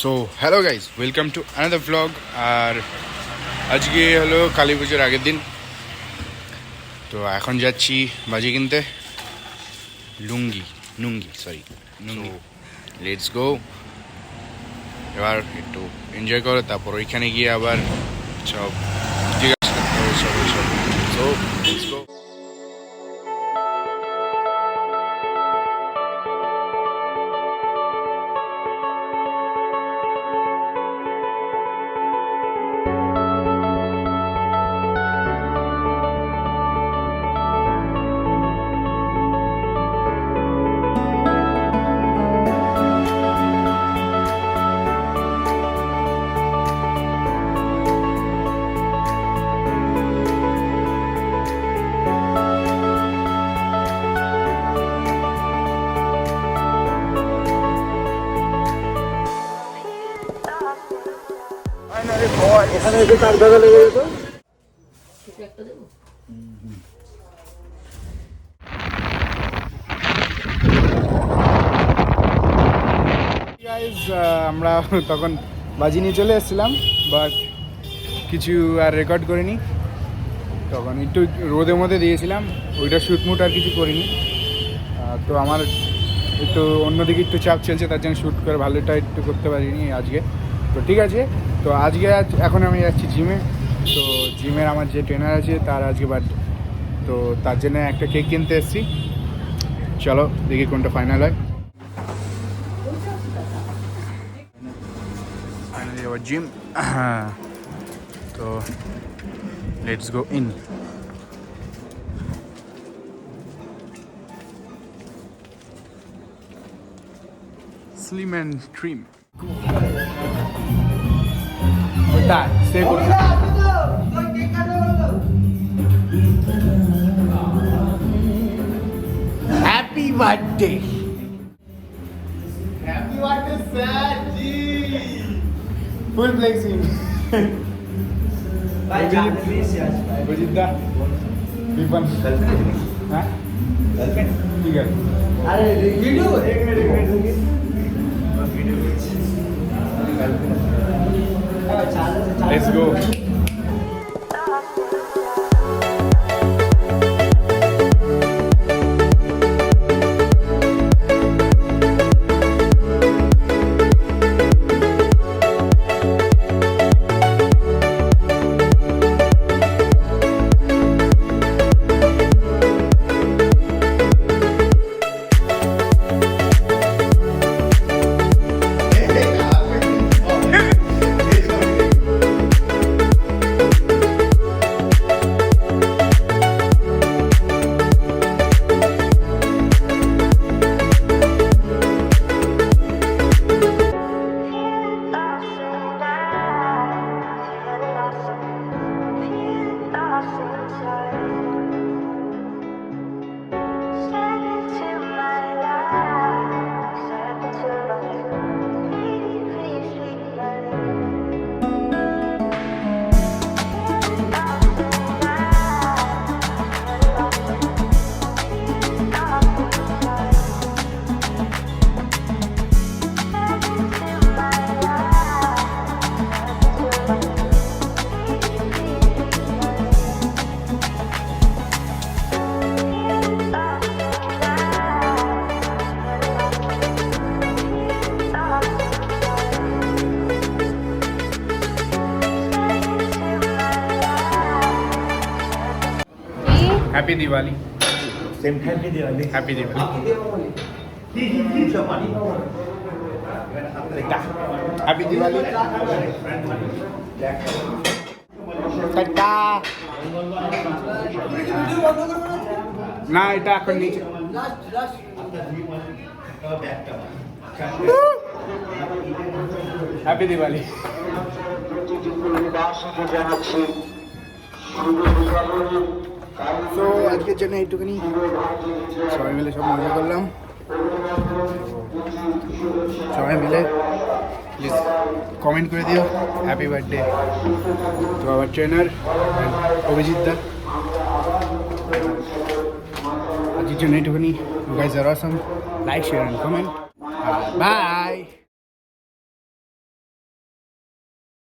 So hello guys, welcome to another vlog. আর আজকে হলো কালী পুজোর আগের দিন। তো এখন যাচ্ছি বাজি কিনতে, লুঙ্গি লেটস গো। এবার একটু এনজয় করো, তারপর ওইখানে গিয়ে আবার সব জিজ্ঞাসা করতে হবে সব। So let's go. এখানে এসে কার দেখা লেগে যেত। আমরা তখন বাজি নিয়ে চলে এসেছিলাম, বাট কিছু আর রেকর্ড করিনি। তখন একটু রোদের মধ্যে দিয়েছিলাম, ওইটা শ্যুটমুট আর কিছু করিনি। তো আমার একটু অন্যদিকে একটু চাপ চলছে, তার জন্য শ্যুট করে ভালোটা একটু করতে পারিনি আজকে। তো ঠিক আছে, তো এখন আমি যাচ্ছি জিমে। তো জিমের আমার যে ট্রেনার আছে তার আজকে বার্থডে, তো তার জন্য একটা কেক কিনতে এসেছি। চলো দেখি কোনটা ফাইনাল হয়। ফাইনালি আবার জিম, তো let's go in. Slim and trim. ওটা সে করতে happy birthday, happy birthday sir ji. Full flexing ভাই জান প্লিজ यार বজিদা বিপন। হ্যাঁ ঠিক আছে। আরে ভিডিও এক minute Let's go. Happy Diwali. Same happy Diwali. Happy Diwali. Happy Diwali. Tata. না এটা এখন নিচে। হ্যাপি দিওয়ালি। তো আজকের জন্য এইটুকুনি, সবাই মিলে সব মজা করলাম। সবাই মিলে প্লিজ কমেন্ট করে দিও happy birthday to our trainer Abhijit দা। আজকের জন্য এইটুকুনি। You guys are awesome. Like, share and comment. By.